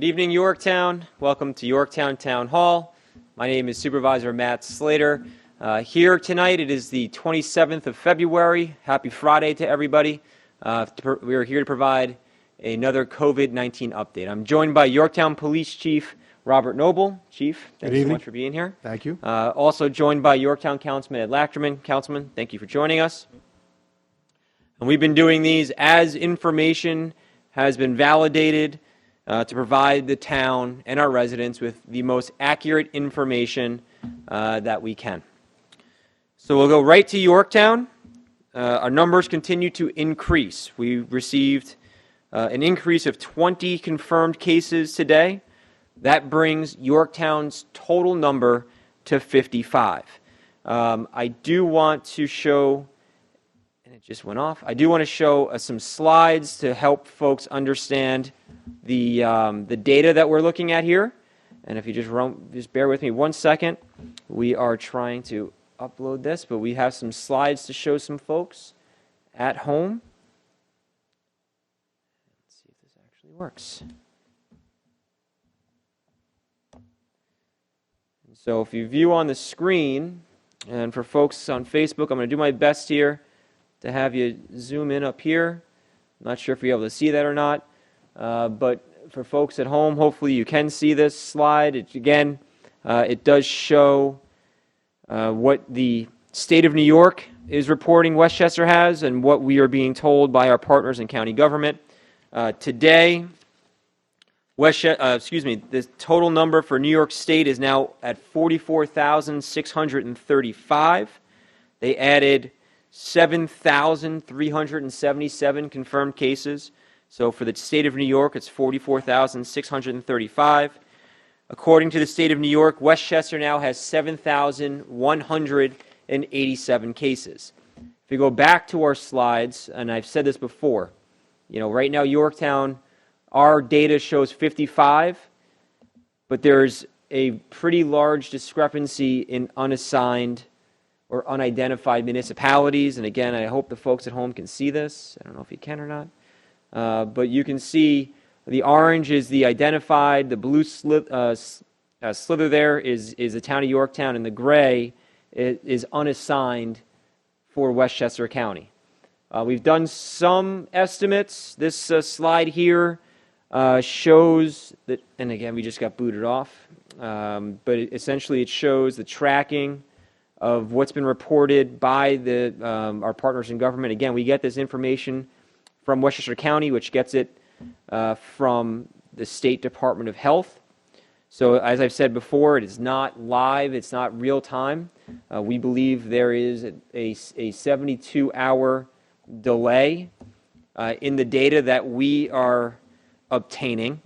Good evening, Yorktown. Welcome to Yorktown Town Hall. My name is Supervisor Matt Slater. Here tonight, it is the 27th of February. Happy Friday to everybody. We are here to provide another COVID-19 update. I'm joined by Yorktown Police Chief Robert Noble. Chief, thanks so much for being here. Thank you. Also joined by Yorktown Councilman Ed Lachterman. Councilman, thank you for joining us. And we've been doing these as information has been validated to provide the town and our residents with the most accurate information that we can. So we'll go right to Yorktown. Our numbers continue to increase. We received an increase of 20 confirmed cases today. That brings Yorktown's total number to 55. I do want to show, and it just went off, I do want to show some slides to help folks understand the data that we're looking at here. And if you just bear with me 1 second, we are trying to upload this, but we have some slides to show some folks at home. Let's see if this actually works. So if you view on the screen, and for folks on Facebook, I'm going to do my best here to have you zoom in up here. I'm not sure if you're able to see that or not, but for folks at home, hopefully you can see this slide. It does show what the state of New York is reporting Westchester has and what we are being told by our partners in county government. Today, the total number for New York State is now at 44,635. They added 7,377 confirmed cases. So for the state of New York, it's 44,635. According to the state of New York, Westchester now has 7,187 cases. If you go back to our slides, and I've said this before, right now Yorktown, our data shows 55, but there's a pretty large discrepancy in unassigned or unidentified municipalities. And again, I hope the folks at home can see this. I don't know if you can or not. But you can see the orange is the identified, the blue slither there is the town of Yorktown, and the gray is unassigned for Westchester County. We've done some estimates. This slide here shows that, and again, we just got booted off, but essentially it shows the tracking of what's been reported by our partners in government. Again, we get this information from Westchester County, which gets it from the State Department of Health. So as I've said before, it is not live, it's not real time. We believe there is a 72-hour delay in the data that we are obtaining,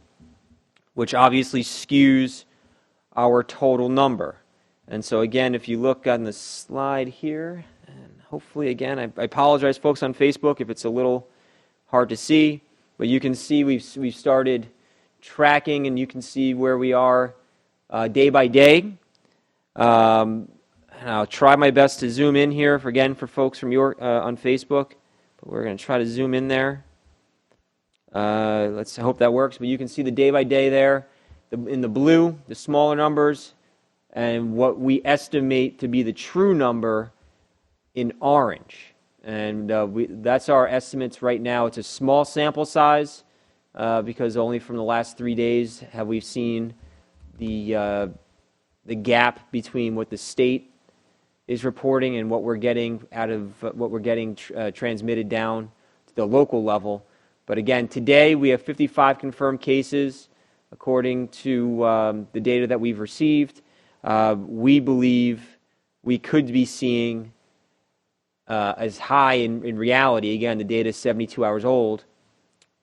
which obviously skews our total number. And so again, if you look on the slide here, and hopefully again, I apologize folks on Facebook if it's a little hard to see, but you can see we've started tracking, and you can see where we are day by day. And I'll try my best to zoom in here for folks from on Facebook, but we're going to try to zoom in there. Let's hope that works. But you can see the day by day there, in the blue, the smaller numbers, and what we estimate to be the true number in orange. And that's our estimates right now. It's a small sample size because only from the last 3 days have we seen the gap between what the state is reporting and what we're getting transmitted down to the local level. But again, today we have 55 confirmed cases according to the data that we've received. We believe we could be seeing as high in reality. Again, the data is 72 hours old,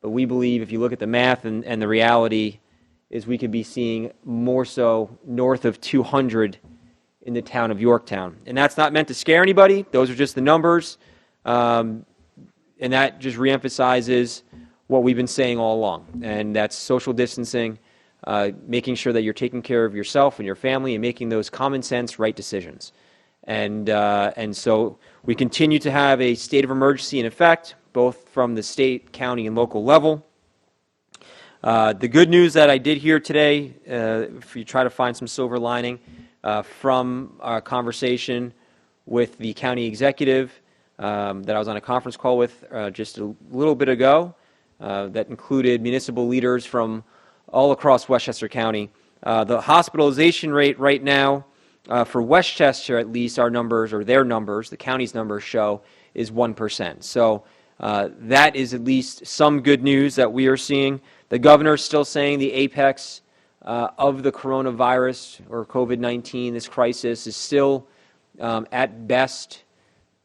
but we believe if you look at the math and the reality is we could be seeing more so north of 200 in the town of Yorktown. And that's not meant to scare anybody. Those are just the numbers. And that just reemphasizes what we've been saying all along. And that's social distancing, making sure that you're taking care of yourself and your family and making those common sense right decisions. And so we continue to have a state of emergency in effect, both from the state, county, and local level. The good news that I did hear today, if you try to find some silver lining from our conversation with the county executive that I was on a conference call with just a little bit ago, that included municipal leaders from all across Westchester County. The hospitalization rate right now for Westchester, at least, our numbers, or their numbers, the county's numbers show, is 1%. So that is at least some good news that we are seeing. The governor is still saying the apex of the coronavirus or COVID-19, this crisis, is still at best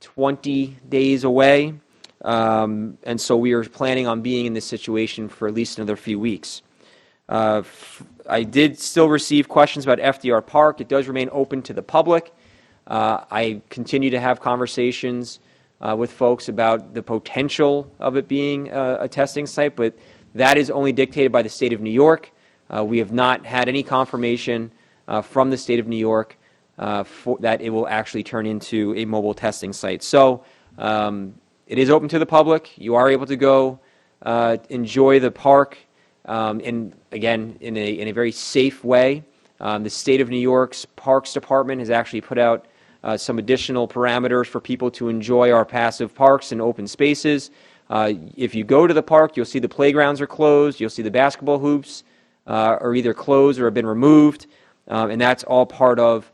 20 days away. And so we are planning on being in this situation for at least another few weeks. I did still receive questions about FDR Park. It does remain open to the public. I continue to have conversations with folks about the potential of it being a testing site, but that is only dictated by the state of New York. We have not had any confirmation from the state of New York that it will actually turn into a mobile testing site. So it is open to the public. You are able to go enjoy the park in a very safe way. The state of New York's Parks Department has actually put out some additional parameters for people to enjoy our passive parks and open spaces. If you go to the park, you'll see the playgrounds are closed. You'll see the basketball hoops are either closed or have been removed. And that's all part of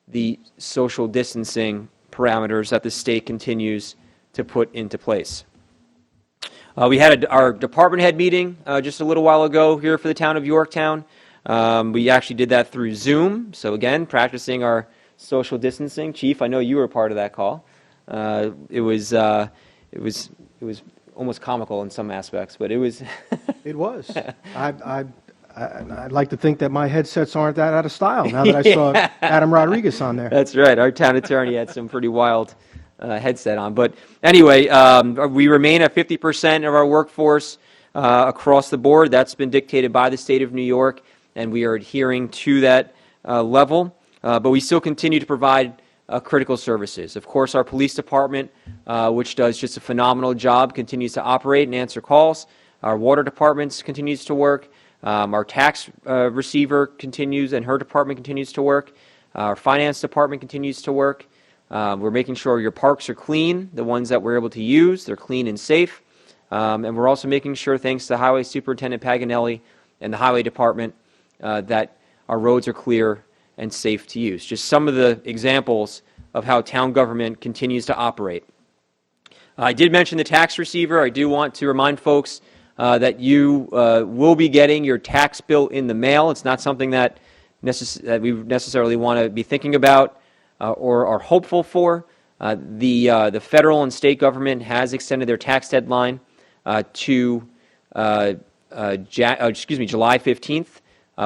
the social distancing parameters that the state continues to put into place. We had our department head meeting just a little while ago here for the town of Yorktown. We actually did that through Zoom. So again, practicing our social distancing. Chief, I know you were part of that call. It was almost comical in some aspects, but it was. It was. I'd like to think that my headsets aren't that out of style now that I saw Adam Rodriguez on there. That's right. Our town attorney had some pretty wild headset on. But anyway, we remain at 50% of our workforce across the board. That's been dictated by the state of New York, and we are adhering to that level. But we still continue to provide critical services. Of course, our police department, which does just a phenomenal job, continues to operate and answer calls. Our water department continues to work. Our tax receiver continues, and her department continues to work. Our finance department continues to work. We're making sure your parks are clean, the ones that we're able to use, they're clean and safe. And we're also making sure, thanks to Highway Superintendent Paganelli and the Highway Department, that our roads are clear and safe to use. Just some of the examples of how town government continues to operate. I did mention the tax receiver. I do want to remind folks that you will be getting your tax bill in the mail. It's not something that we necessarily want to be thinking about or are hopeful for. The federal and state government has extended their tax deadline to July 15th.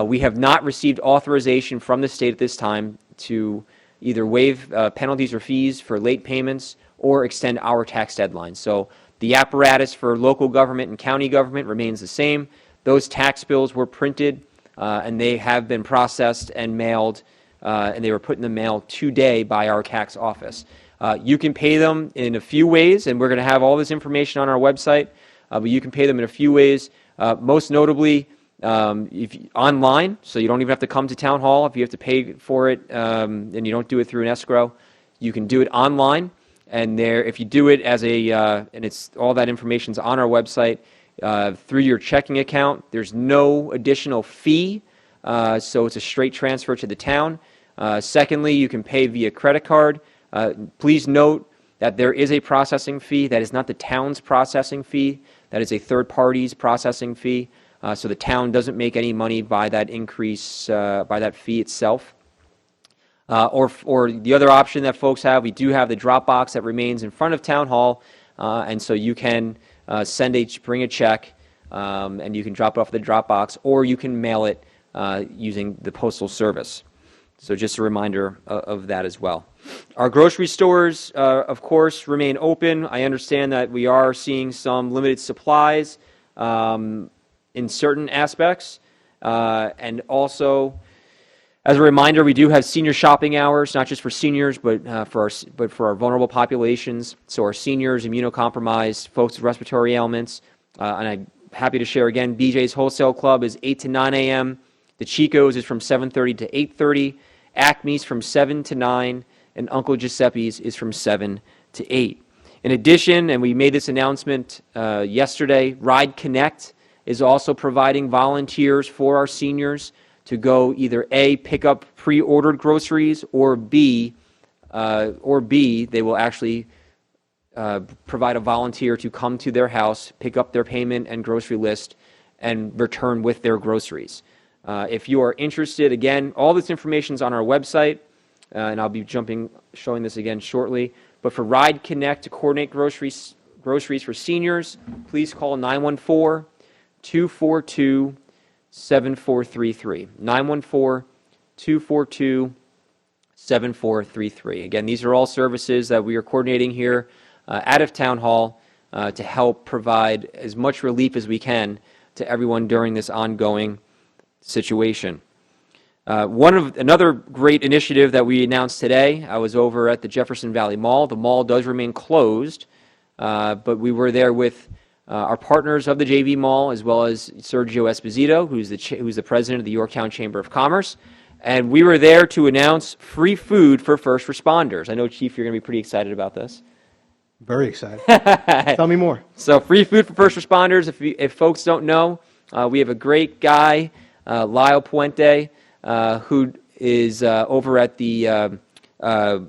We have not received authorization from the state at this time to either waive penalties or fees for late payments or extend our tax deadline. So the apparatus for local government and county government remains the same. Those tax bills were printed and they have been processed and mailed, and they were put in the mail today by our tax office. You can pay them in a few ways, and we're going to have all this information on our website, but you can pay them in a few ways, most notably online, so you don't even have to come to town hall. If you have to pay for it and you don't do it through an escrow, you can do it online. And there, if you do it as and it's all that information's on our website through your checking account, there's no additional fee, so it's a straight transfer to the town. Secondly, you can pay via credit card. Please note that there is a processing fee. That is not the town's processing fee. That is a third party's processing fee. So the town doesn't make any money by that increase, by that fee itself. Or the other option that folks have, we do have the drop box that remains in front of Town Hall, and so you can bring a check, and you can drop it off at the drop box, or you can mail it using the postal service. So just a reminder of that as well. Our grocery stores, of course, remain open. I understand that we are seeing some limited supplies in certain aspects, and also, as a reminder, we do have senior shopping hours, not just for seniors, but for our vulnerable populations. So our seniors, immunocompromised, folks with respiratory ailments, and I happy to share again, BJ's Wholesale Club is 8 to 9 a.m. The Chico's is from 7:30 to 8:30. Acme's from 7 to 9. And Uncle Giuseppe's is from 7 to 8. In addition, and we made this announcement yesterday, Ride Connect is also providing volunteers for our seniors to go either A, pick up pre-ordered groceries, or B, they will actually provide a volunteer to come to their house, pick up their payment and grocery list, and return with their groceries. If you are interested, again, all this information is on our website, and I'll be showing this again shortly. But for Ride Connect to coordinate groceries for seniors, please call 914-242-7433. 914-242-7433. Again, these are all services that we are coordinating here out of Town Hall to help provide as much relief as we can to everyone during this ongoing situation. Another great initiative that we announced today, I was over at the Jefferson Valley Mall. The mall does remain closed, but we were there with our partners of the JV Mall, as well as Sergio Esposito, who's the president of the Yorktown Chamber of Commerce. And we were there to announce free food for first responders. I know, Chief, you're going to be pretty excited about this. Very excited. Tell me more. So free food for first responders. If folks don't know, we have a great guy, Lyle Puente, who is over at the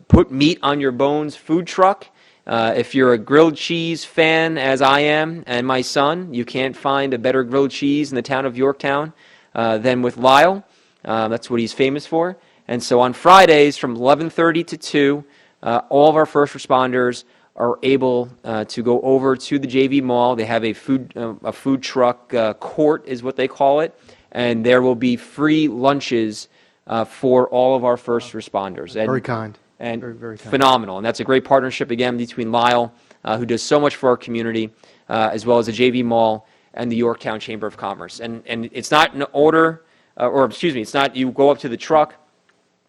Put Meat on Your Bones food truck. If you're a grilled cheese fan, as I am, and my son, you can't find a better grilled cheese in the town of Yorktown than with Lyle. That's what he's famous for. And so on Fridays from 11:30 to 2, all of our first responders are able to go over to the JV Mall. They have a food truck court, is what they call it, and there will be free lunches for all of our first responders. And, very kind. And very, very kind. Phenomenal. And that's a great partnership, again, between Lyle, who does so much for our community, as well as the JV Mall and the Yorktown Chamber of Commerce. And it's not an order, it's not you go up to the truck.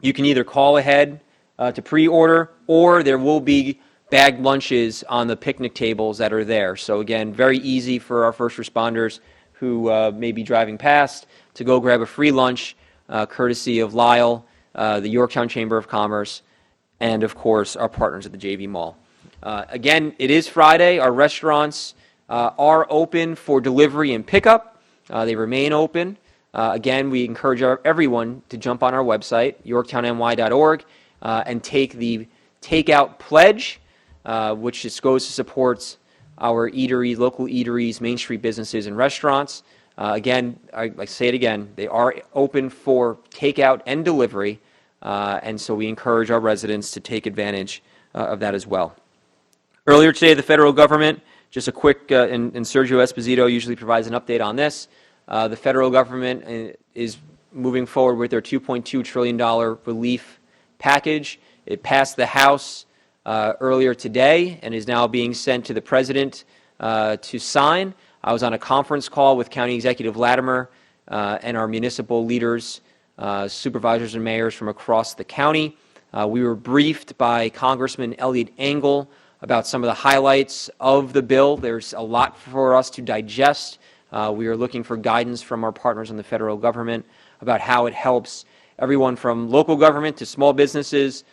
You can either call ahead to pre-order, or there will be bagged lunches on the picnic tables that are there. So again, very easy for our first responders who may be driving past to go grab a free lunch, courtesy of Lyle, the Yorktown Chamber of Commerce, and of course our partners at the JV Mall. Again, it is Friday. Our restaurants are open for delivery and pickup. They remain open. Again, we encourage everyone to jump on our website, yorktownny.org, and take the Takeout Pledge, which just goes to support our eateries, local eateries, Main Street businesses, and restaurants. Again, I say it again, they are open for takeout and delivery, and so we encourage our residents to take advantage of that as well. Earlier today, the federal government, just a quick, and Sergio Esposito usually provides an update on this, the federal government is moving forward with their $2.2 trillion relief package. It passed the House earlier today and is now being sent to the President to sign. I was on a conference call with County Executive Latimer and our municipal leaders, supervisors and mayors from across the county. We were briefed by Congressman Elliot Engel about some of the highlights of the bill. There's a lot for us to digest. We are looking for guidance from our partners in the federal government about how it helps everyone from local government to small businesses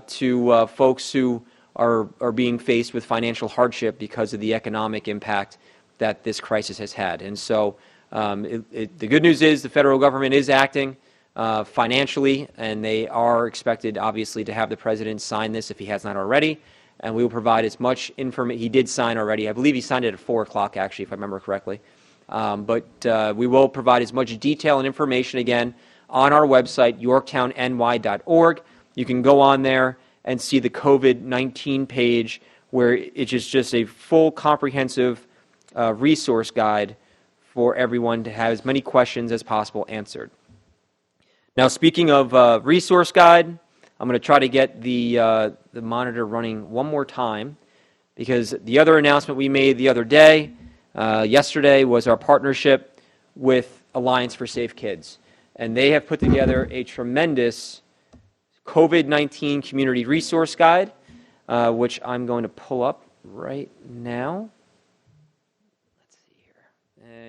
to folks who are being faced with financial hardship because of the economic impact that this crisis has had. And so the good news is the federal government is acting financially, and they are expected, obviously, to have the President sign this if he has not already. And we will provide as much information. He did sign already. I believe he signed it at 4 o'clock, actually, if I remember correctly. But we will provide as much detail and information, again, on our website, yorktownny.org. You can go on there and see the COVID-19 page, where it's just a full, comprehensive resource guide for everyone to have as many questions as possible answered. Now, speaking of resource guide, I'm going to try to get the monitor running one more time, because the other announcement we made the other day, yesterday, was our partnership with Alliance for Safe Kids. And they have put together a tremendous COVID-19 community resource guide, which I'm going to pull up right now. Let's see here.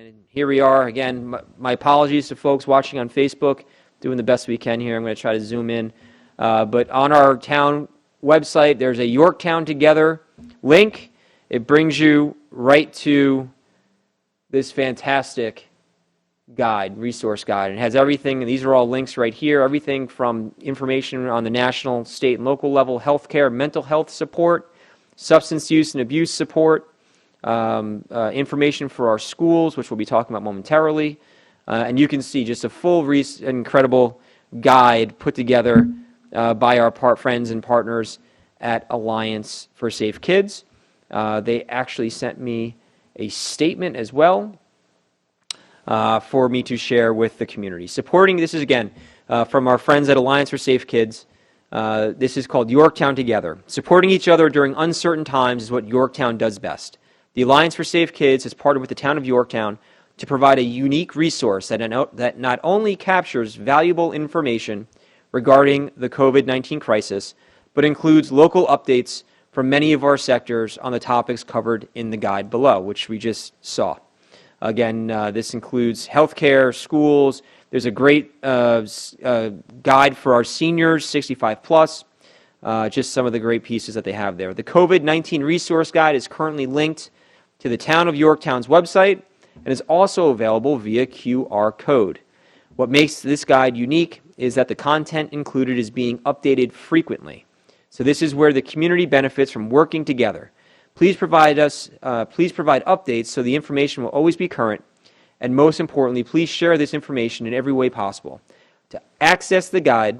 And here we are. Again, my apologies to folks watching on Facebook. Doing the best we can here. I'm going to try to zoom in. But on our town website, there's a Yorktown Together link. It brings you right to this fantastic guide, resource guide. It has everything, and these are all links right here, everything from information on the national, state, and local level, healthcare, mental health support, substance use and abuse support, information for our schools, which we'll be talking about momentarily. And you can see just a full, incredible guide put together by our friends and partners at Alliance for Safe Kids. They actually sent me a statement as well for me to share with the community. Supporting, this is again from our friends at Alliance for Safe Kids. This is called Yorktown Together. Supporting each other during uncertain times is what Yorktown does best. The Alliance for Safe Kids has partnered with the town of Yorktown to provide a unique resource that not only captures valuable information regarding the COVID-19 crisis, but includes local updates from many of our sectors on the topics covered in the guide below, which we just saw. Again, this includes healthcare, schools. There's a great guide for our seniors, 65 plus. Just some of the great pieces that they have there. The COVID-19 resource guide is currently linked to the town of Yorktown's website and is also available via QR code. What makes this guide unique is that the content included is being updated frequently. So this is where the community benefits from working together. Please provide updates so the information will always be current, and most importantly, please share this information in every way possible. To access the guide,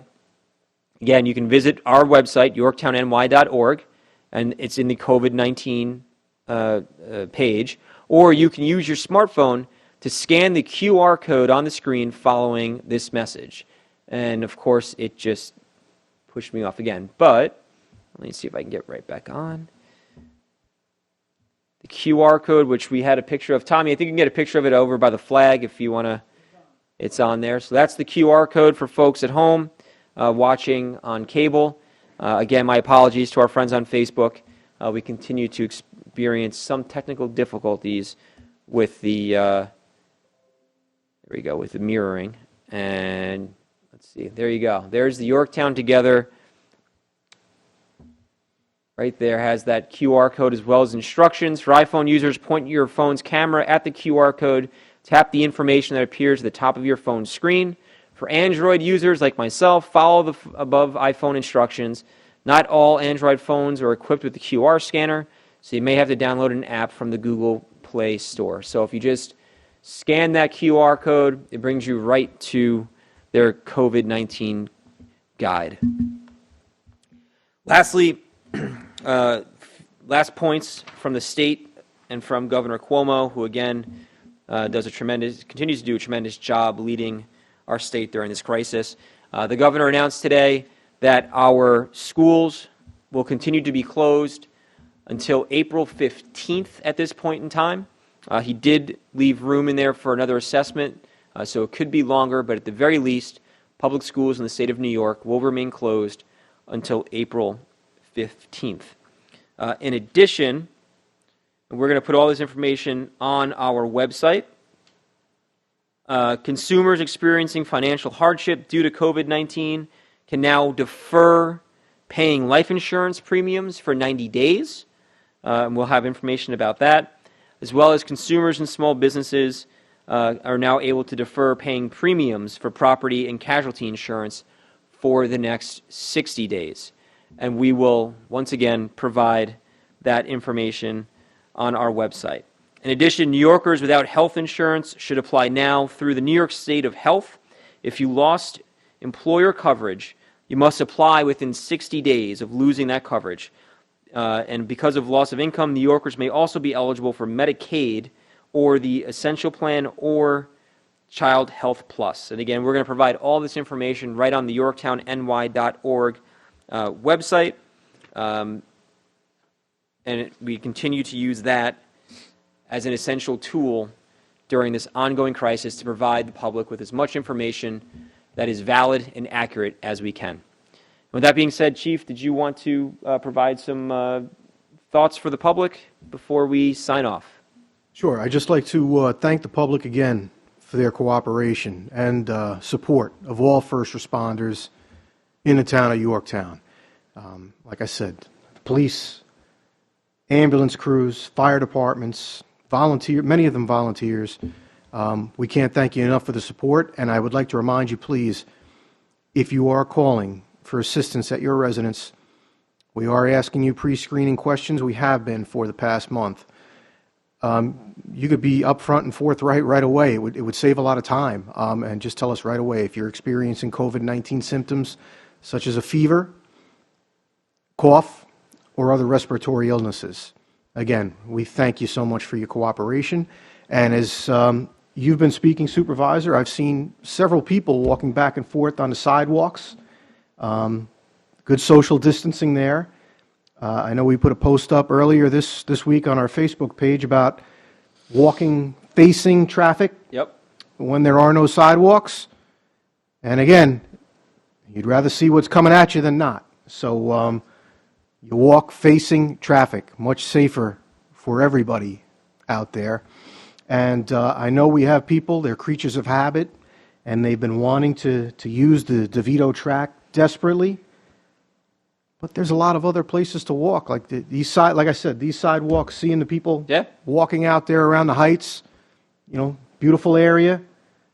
again, you can visit our website, yorktownny.org, and it's in the COVID-19 page, or you can use your smartphone to scan the QR code on the screen following this message. And of course, it just pushed me off again. But let me see if I can get right back on. The QR code, which we had a picture of. Tommy, I think you can get a picture of it over by the flag if you want to. It's on there. So that's the QR code for folks at home watching on cable. Again, my apologies to our friends on Facebook. We continue to experience some technical difficulties with the there we go, with the mirroring. And let's see, there you go. There's the Yorktown Together. Right there has that QR code as well as instructions. For iPhone users, point your phone's camera at the QR code. Tap the information that appears at the top of your phone screen. For Android users like myself, follow the above iPhone instructions. Not all Android phones are equipped with the QR scanner, so you may have to download an app from the Google Play Store. So if you just scan that QR code, it brings you right to their COVID-19 guide. Lastly, last points from the state and from Governor Cuomo, who again continues to do a tremendous job leading our state during this crisis. The governor announced today that our schools will continue to be closed until April 15th at this point in time. He did leave room in there for another assessment, so it could be longer, but at the very least, public schools in the state of New York will remain closed until April 15th. In addition, we're going to put all this information on our website. Consumers experiencing financial hardship due to COVID-19 can now defer paying life insurance premiums for 90 days. And we'll have information about that, as well as consumers and small businesses are now able to defer paying premiums for property and casualty insurance for the next 60 days. And we will, once again, provide that information on our website. In addition, New Yorkers without health insurance should apply now through the New York State of Health. If you lost employer coverage, you must apply within 60 days of losing that coverage. And because of loss of income, New Yorkers may also be eligible for Medicaid or the Essential Plan or Child Health Plus. And again, we're going to provide all this information right on the yorktownny.org website. And we continue to use that as an essential tool during this ongoing crisis to provide the public with as much information that is valid and accurate as we can. With that being said, Chief, did you want to provide some thoughts for the public before we sign off? Sure. I'd just like to thank the public again for their cooperation and support of all first responders in the town of Yorktown. Like I said, the police, ambulance crews, fire departments, many of them volunteers. We can't thank you enough for the support, and I would like to remind you, please, if you are calling for assistance at your residence, we are asking you pre-screening questions. We have been for the past month. You could be upfront and forthright right away. It would save a lot of time, and just tell us right away if you're experiencing COVID-19 symptoms, such as a fever, cough, or other respiratory illnesses. Again, we thank you so much for your cooperation. And as you've been speaking, Supervisor, I've seen several people walking back and forth on the sidewalks. Good social distancing there. I know we put a post up earlier this week on our Facebook page about walking facing traffic when there are no sidewalks. And again, you'd rather see what's coming at you than not. So you walk facing traffic, much safer for everybody out there. And I know we have people, they're creatures of habit, and they've been wanting to use the DeVito track desperately. But there's a lot of other places to walk, like these sidewalks, seeing the people walking out there around the heights, beautiful area.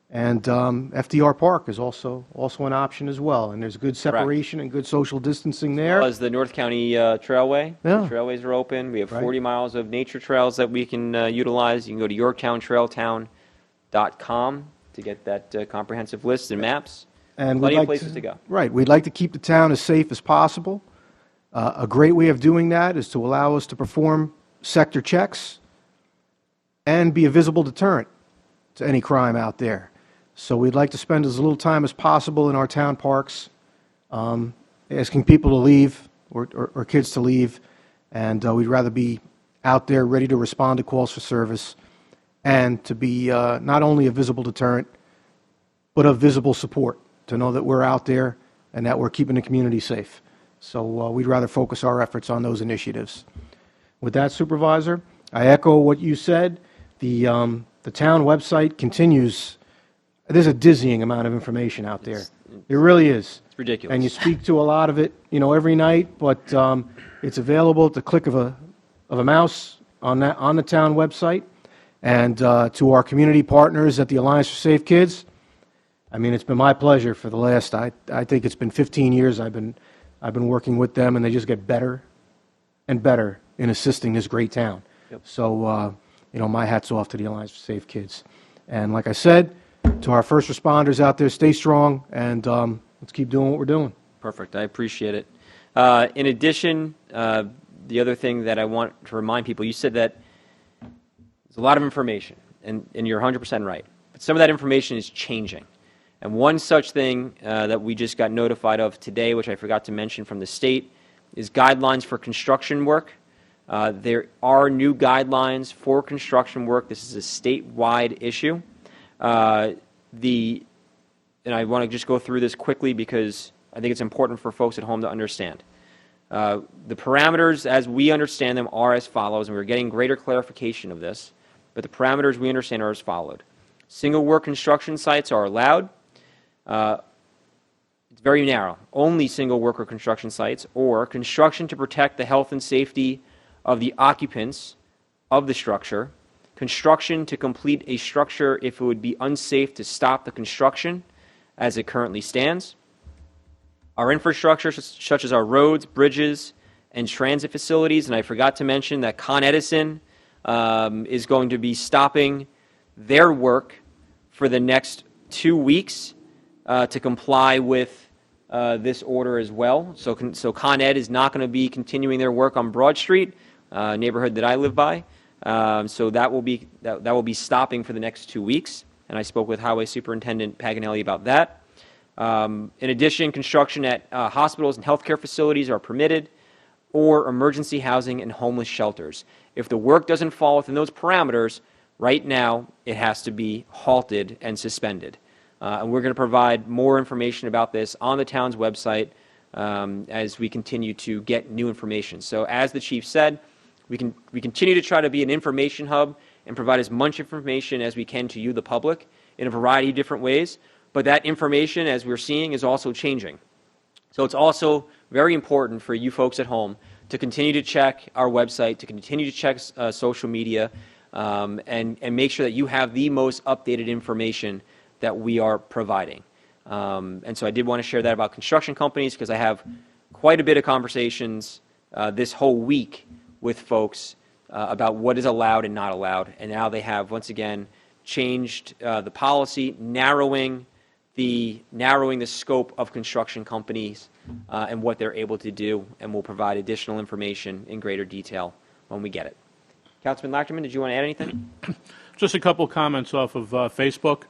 And FDR Park is also an option as well. And there's good separation and good social distancing there. As the North County Trailway. Yeah. The trailways are open. We have 40 miles of nature trails that we can utilize. You can go to yorktowntrailtown.com to get that comprehensive list and maps. And plenty of places to go. Right. We'd like to keep the town as safe as possible. A great way of doing that is to allow us to perform sector checks and be a visible deterrent to any crime out there. So we'd like to spend as little time as possible in our town parks, asking people to leave or kids to leave, and we'd rather be out there ready to respond to calls for service and to be not only a visible deterrent, but a visible support, to know that we're out there and that we're keeping the community safe. So we'd rather focus our efforts on those initiatives. With that, Supervisor, I echo what you said. The town website continues. There's a dizzying amount of information out there. It really is. It's ridiculous. And you speak to a lot of it, every night. But it's available at the click of a mouse on the town website. And to our community partners at the Alliance for Safe Kids, I mean, it's been my pleasure for the last. I think it's been 15 years. I've been working with them, and they just get better and better in assisting this great town. Yep. So, my hat's off to the Alliance for Safe Kids. And like I said, to our first responders out there, stay strong, and let's keep doing what we're doing. Perfect. I appreciate it. In addition, the other thing that I want to remind people, you said that there's a lot of information, and you're 100% right. But some of that information is changing. And one such thing that we just got notified of today, which I forgot to mention from the state, is guidelines for construction work. There are new guidelines for construction work. This is a statewide issue. And I want to just go through this quickly because I think it's important for folks at home to understand. The parameters, as we understand them, are as follows, and we're getting greater clarification of this, but the parameters we understand are as followed. Single work construction sites are allowed. It's very narrow. Only single worker construction sites or construction to protect the health and safety of the occupants of the structure, construction to complete a structure if it would be unsafe to stop the construction as it currently stands. Our infrastructure, such as our roads, bridges, and transit facilities, and I forgot to mention that Con Edison is going to be stopping their work for the next 2 weeks to comply with this order as well. So Con Ed is not going to be continuing their work on Broad Street, neighborhood that I live by. So that will be stopping for the next 2 weeks. And I spoke with Highway Superintendent Paganelli about that. In addition, construction at hospitals and healthcare facilities are permitted, or emergency housing and homeless shelters. If the work doesn't fall within those parameters, right now it has to be halted and suspended. And we're going to provide more information about this on the town's website as we continue to get new information. So as the chief said, we continue to try to be an information hub and provide as much information as we can to you, the public, in a variety of different ways. But that information, as we're seeing, is also changing. So it's also very important for you folks at home to continue to check our website, to continue to check social media, and make sure that you have the most updated information that we are providing. And so I did want to share that about construction companies, because I have quite a bit of conversations this whole week with folks about what is allowed and not allowed. And now they have, once again, changed the policy, narrowing the scope of construction companies and what they're able to do, and we'll provide additional information in greater detail when we get it. Councilman Lachman, did you want to add anything? Just a couple comments off of Facebook.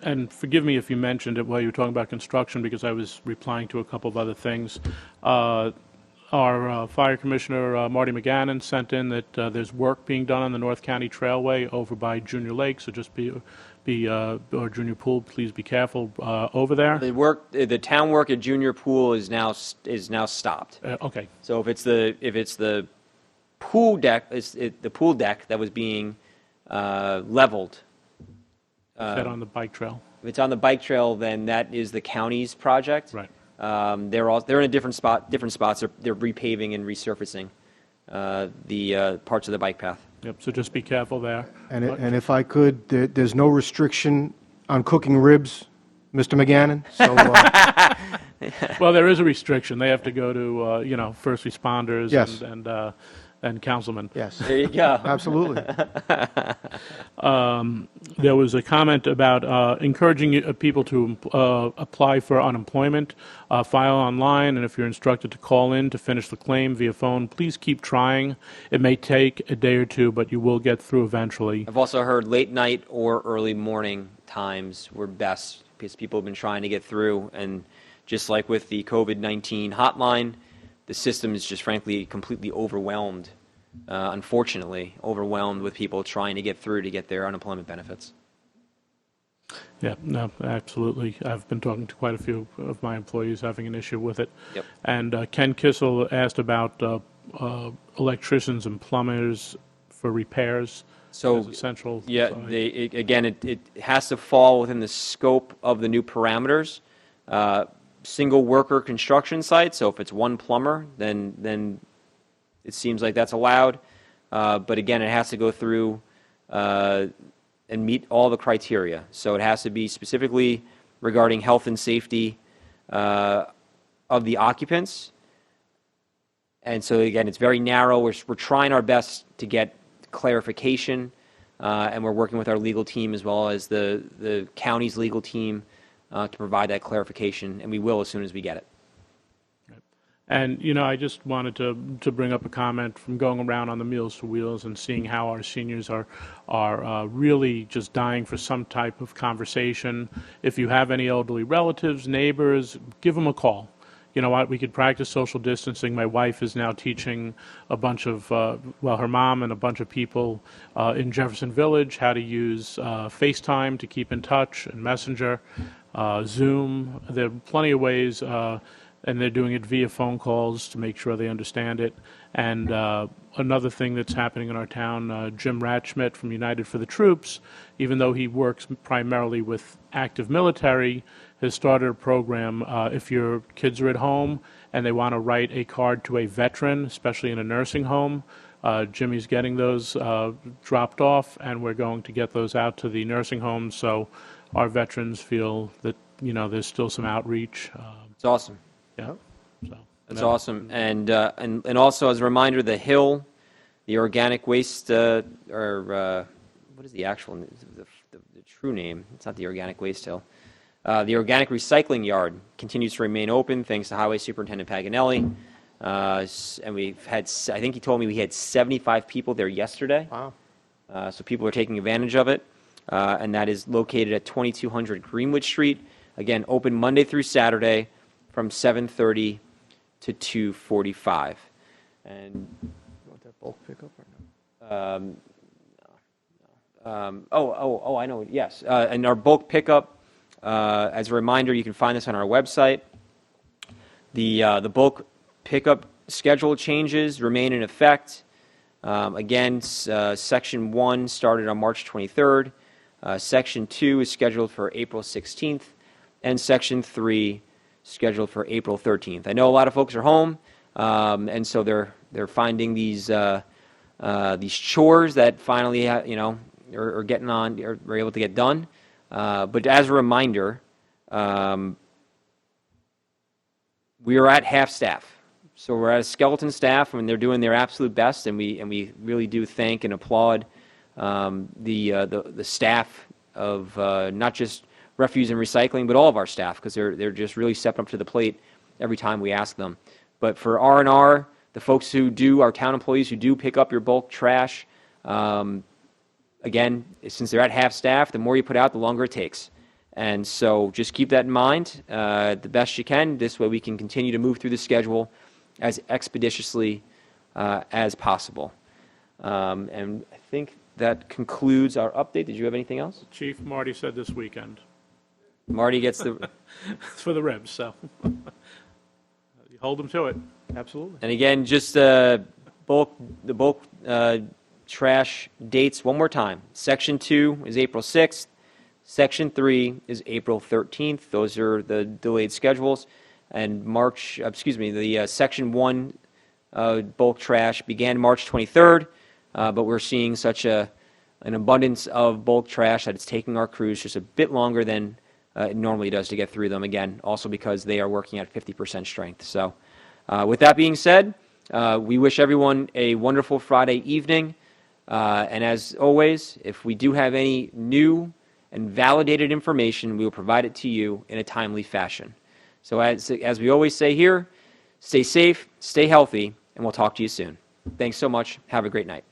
And forgive me if you mentioned it while you were talking about construction, because I was replying to a couple of other things. Our Fire Commissioner, Marty McGannon, sent in that there's work being done on the North County Trailway over by Junior Lake, so just or Junior Pool, please be careful over there. The town work at Junior Pool is now stopped. Okay. So if it's the pool deck, the pool deck that was being leveled. Is that on the bike trail? If it's on the bike trail, then that is the county's project. Right. They're in a different spots. They're repaving and resurfacing the parts of the bike path. Yep. So just be careful there. And if I could, there's no restriction on cooking ribs, Mr. McGannon. So, well, there is a restriction. They have to go to first responders yes. and councilmen. Yes. There you go. Absolutely. There was a comment about encouraging people to apply for unemployment, file online, and if you're instructed to call in to finish the claim via phone, please keep trying. It may take a day or two, but you will get through eventually. I've also heard late night or early morning times were best, because people have been trying to get through, and just like with the COVID-19 hotline, the system is just frankly completely overwhelmed, unfortunately, overwhelmed with people trying to get through to get their unemployment benefits. Yeah, no, absolutely. I've been talking to quite a few of my employees having an issue with it. Yep. And Ken Kissel asked about electricians and plumbers for repairs. So, as essential. yeah, it has to fall within the scope of the new parameters. Single worker construction site, so if it's one plumber, then it seems like that's allowed. But again, it has to go through and meet all the criteria. So it has to be specifically regarding health and safety of the occupants. And so again, it's very narrow. We're trying our best to get clarification, and we're working with our legal team as well as the county's legal team to provide that clarification, and we will as soon as we get it. And, I just wanted to bring up a comment from going around on the Meals to Wheels and seeing how our seniors are really just dying for some type of conversation. If you have any elderly relatives, neighbors, give them a call. You know what, we could practice social distancing. My wife is now teaching a bunch of, her mom and a bunch of people in Jefferson Village how to use FaceTime to keep in touch, and Messenger, Zoom. There are plenty of ways, and they're doing it via phone calls to make sure they understand it. And another thing that's happening in our town, Jim Ratschmidt from United for the Troops, even though he works primarily with active military, has started a program. If your kids are at home and they want to write a card to a veteran, especially in a nursing home, Jimmy's getting those dropped off, and we're going to get those out to the nursing homes so our veterans feel that there's still some outreach. It's awesome. Yeah, so that's awesome. And also as a reminder, the Hill, the organic waste, what is the actual the true name? It's not the Organic Waste Hill. The organic recycling yard continues to remain open thanks to Highway Superintendent Paganelli. And we've had, I think he told me we had 75 people there yesterday. Wow. So people are taking advantage of it. And that is located at 2200 Greenwood Street. Again, open Monday through Saturday from 7:30 to 2:45. And you want that bulk pickup or no? I know. Yes. And our bulk pickup, as a reminder, you can find this on our website. The bulk pickup schedule changes remain in effect. Again, Section 1 started on March 23rd. Section 2 is scheduled for April 16th, and Section 3 scheduled for April 13th. I know a lot of folks are home, and so they're finding these chores that finally are getting on, are able to get done. But as a reminder, we are at half staff. So we're at a skeleton staff, and they're doing their absolute best, and we really do thank and applaud the staff of not just refuse and recycling, but all of our staff, because they're just really stepping up to the plate every time we ask them. But for R&R, the folks who do, our town employees who do pick up your bulk trash, again, since they're at half staff, the more you put out, the longer it takes. And so just keep that in mind the best you can. This way we can continue to move through the schedule as expeditiously as possible. And I think that concludes our update. Did you have anything else? Chief, Marty said this weekend. Marty gets the... It's for the ribs, so you hold them to it. Absolutely. And again, just the bulk trash dates one more time. Section 2 is April 6th. Section 3 is April 13th. Those are the delayed schedules. And the Section 1 bulk trash began March 23rd, but we're seeing such an abundance of bulk trash that it's taking our crews just a bit longer than it normally does to get through them, again, also because they are working at 50% strength. So with that being said, we wish everyone a wonderful Friday evening. And as always, if we do have any new and validated information, we will provide it to you in a timely fashion. So as we always say here, stay safe, stay healthy, and we'll talk to you soon. Thanks so much. Have a great night.